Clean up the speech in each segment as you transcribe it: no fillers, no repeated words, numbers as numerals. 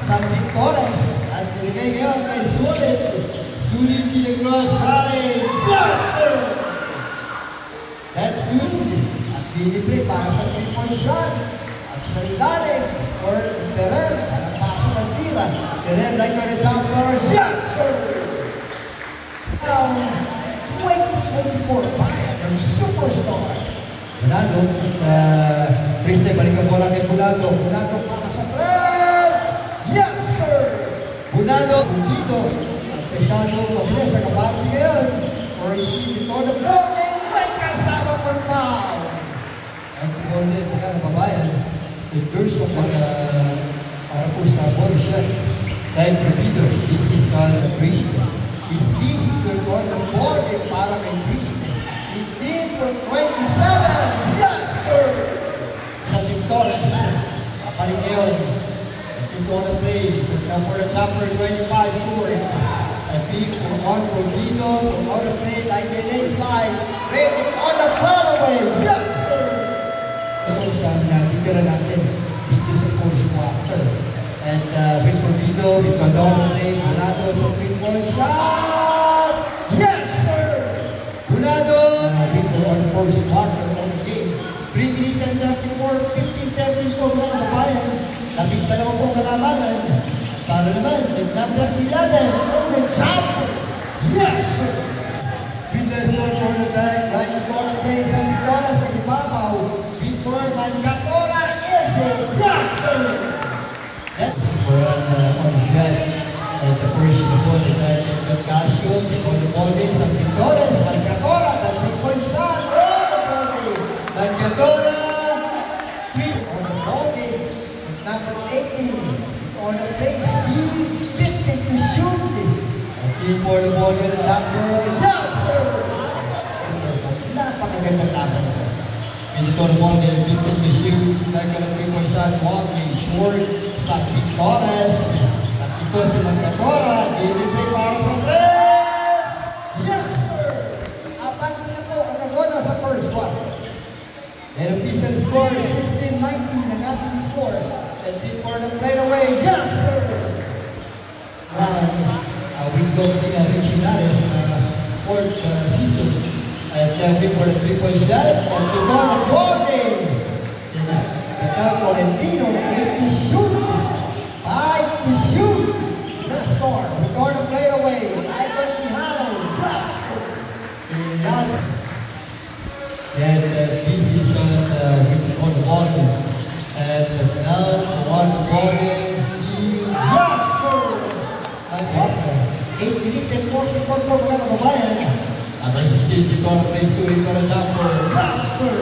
Sandy Torres. At binigay ngayon kay Sulit. Sulit Kilagros Raleigh. Yes, sir! That's Sulit. At dinibre para sa 3-point shot. At sa ilalim for Terrell. Parang pasok ang tira. Terrell like on the jumper. Yes, sir! Now, 2024 Bayern ng superstar. Bunado. Triste, balik ang bola kay Bunado. Bunado para sa tres. Yes, sir! Bunado, Bundido. At masyado mabilis sa kabati ngayon. For receiving on the ball. And may kasama for foul. At ball din mga nababayan. Itursok para po sa ball shot. Dahil Bundido, this is called a Triste. Is this good on the board para kay Triste? 18 for 27. Yes, sir! Sandy Torres. Kapalit ngayon. Ito on the play. For the jumper, 25 short. A big for on Rodrigo. On the play like an inside. Raven on the play away. Yes, sir! Ito sa natitira natin dito sa first quarter. And with Rodrigo, with on the play, Bunado sa 3-point shot. Yes, sir! Bunado! On the first quarter of the game. 3 minutes and 34, 15-13 po mga kabayan. 12 po kalamanan. Para naman, number 11, on the champion. Yes, sir! With the score for the back, right to corner place, and Nicolas nagibabaw. Before Mangatora, yes, sir! Yes, sir! On the shot. And the first before the back, and Casio, before the ball is, and Nicolas, Mangatora, the 3-point shot. Mangatora, 3 on the ball game. Number 18 on the play, Steve, 15 to shoot. And 3 for the ball game, the jumper. Yes, sir! Napakaganda laban ito. Ito on the ball game, 15 to shoot. Like on the 3-point shot, walking short, Sandy Torres. At ito si Mangatora, dilibre para sa tres. Yes, sir! Apat na po ang nagono sa first quarter. And official score, 16-19 ang ating score. And before the play away, yes, sir! We go to Richie Nares, fourth season. And before the 3-point shot, and to go on the ball game. Ito, Tolentino, 8 to shoot. 5 to shoot. The score. We go on the play away. Ivan Quijano, yes, sir! And this is on the ball game. And now on the ball game, Steve. Yes, sir! 8 minutes and 44 po mga kababayan. Number 16, ito na play Suri para jumper. Yes, sir!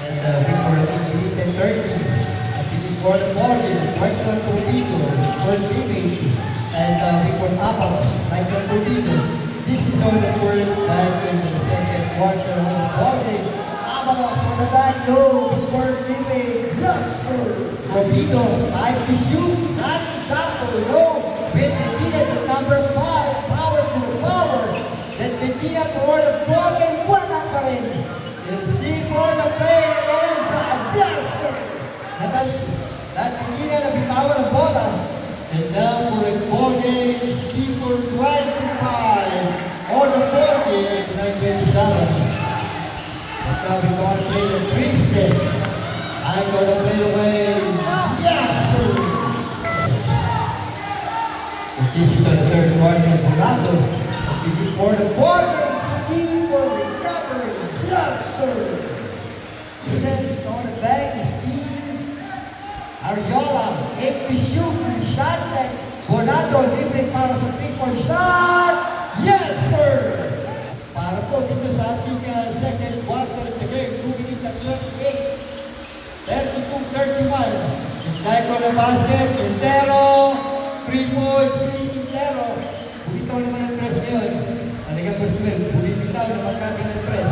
And before 8 minutes and 30. Before the ball game, Michael Torbido, third teammate. And before Apalos, Michael Torbido. This is on the third back in the second quarter of the ball game. Avalos on the back, no, before teammate. Yes, sir! Torbido, 5 to shoot, not to tackle, no. With Medina to number 5, power to power. Then Medina for the ball game, wala pa rin. And Steve for the play, inside. Yes, sir! That Medina na bitawa ng bola. And now for the ball game, Steve for 25. On the ball game, 9:27. And now we're going to play the Triste. I'm going to play away. Yes, sir! So this is on the third quarter, Bunado. For the ball game, Steve for recovery. Yes, sir! Then on the back, Steve. Ariola, 8 to shoot, shot that. Bunado, libre para sa 3-point shot. Yes, sir! Para po dito sa ating second quarter of the game, 2 minutes at 38. 32-35. Dahil ko na basket, Quintero, 3-point, Quintero. Bumitaw naman ang tres ngayon. Talagang Guzman, bumitaw na magkabi ng tres.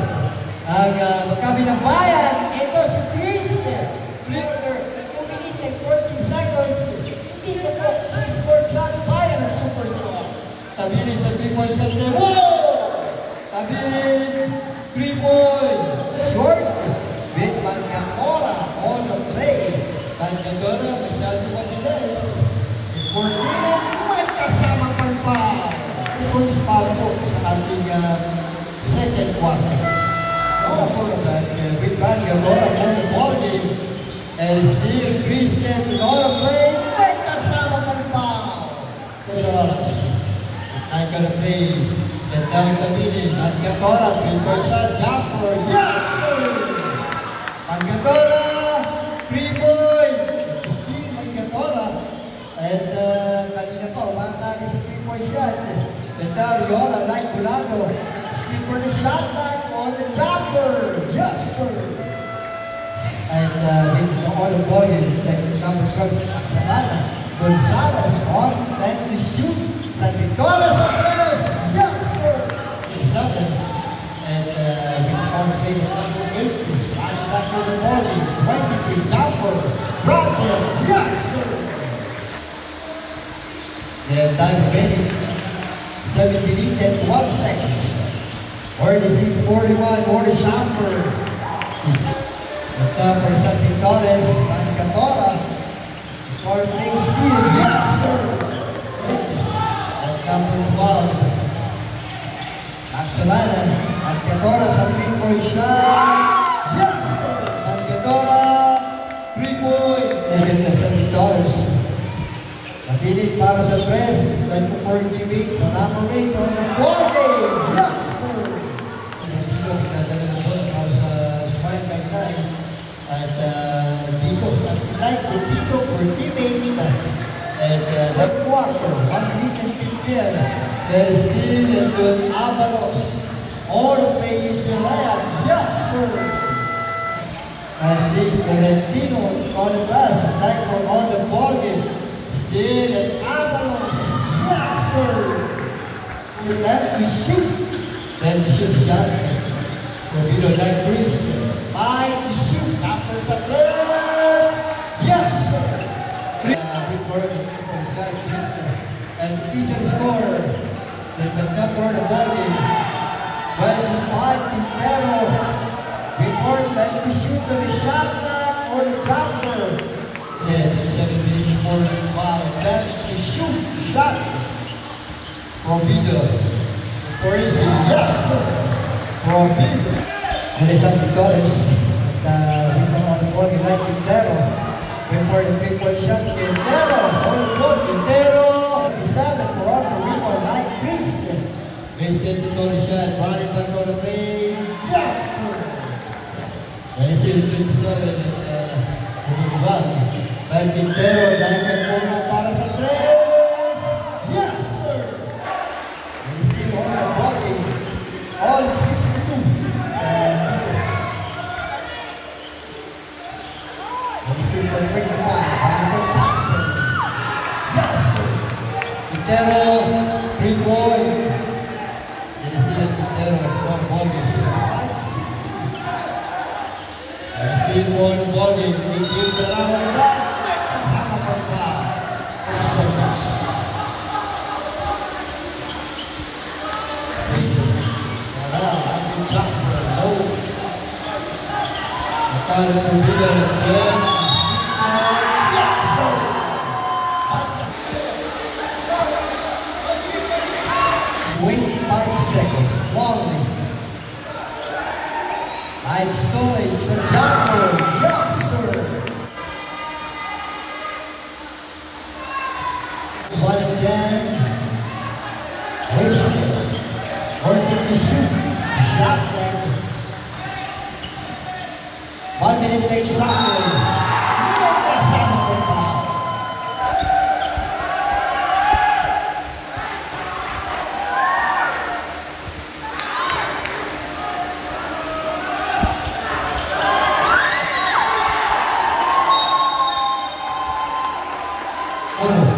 Ang magkabi ng bayan, ito si Triste. 2 minutes and 14 seconds. Dito po sa sports lang bayan ng superstar. Tabilin sa 3-point shot niya. Whoa! Tabilin, 3-point. Short. With Mangatora on the play. Mangatora, masyado mabilis. 14, may kasama pang pa. Points para po sa ating second quarter. Now, for that, Big Bang Gabora for the ball game. And still, Christian to all play, may kasama pang pa. Kusalaras. I'm gonna play the down Camille. Mangatora, 3-point shot, jumper. Yes, sir! Mangatora, 3-point. Still, Mangatora. At kanina pa, umakagi sa 3-point shot. The Dariola, like Bulado. Still for the shot line on the jumper. Yes, sir! And with the other boy, number 12, Samana. Gonzalez on, then we shoot. San Victoria sa press! Yes, sir! Seven. And we found play number 80. And back to the morning. 23 jumper. Brother! Yes, sir! Their time remaining. 7 minutes and 1 seconds. 46-41. Or the jumper. The number San Victoria. Mancatora. For play steal. Yes, sir! Number 12, Axelana, Mancatora sa 3-point shot. Yes, sir! Mancatora, 3-point. Dahil na sa $7. Napilit para sa press. Dahil po 40 weeks. So, number 8 on the ball game. Yes, sir! Dito, pinadala na doon para sa smart kagtay. At dito, like the dito for teammate. And that quarter, 1 minute and 15, there is still a good Avalos. All the players around. Yes, sir. And the Valentino on the glass, like for on the ball game. Still an Avalos. Yes, sir. With that, we shoot. Then we shoot the shot. We don't like Christian. Mike, we shoot. After the press. Yes, sir. And the official score, the number the ball game. When you find Quintero, report that you shoot the shot back or the jumper. Yeah, the 7 minutes before the foul. That you shoot shot. Provido. Corisi, yes, sir. Provido. And it's up to Torres. And we come on the ball game like Quintero. Before the 3-point shot, Quintero, on the ball, Quintero, 7 for our rebound like Christian. Christian to throw the shot, running back on the play. Yes, sir! And it's still 27 and Bumubal. But Quintero, dahil ka po para sa press. Yes, sir! And it's still on the ball, all 62. Yes, sir. Quintero, 3-point. And it's still Quintero, 4 ball game, 65. And still 1 ball game, 18 na lang ang back. Kasama pa pa. 4 seconds. Ang jumper, low. Nakala ng bida ng game. Yes, sir! 25 seconds, volley. Nice solid, the jumper. Yes, sir! 1 and 10. Working to shoot. Shot like 1 minute late soccer. Oh.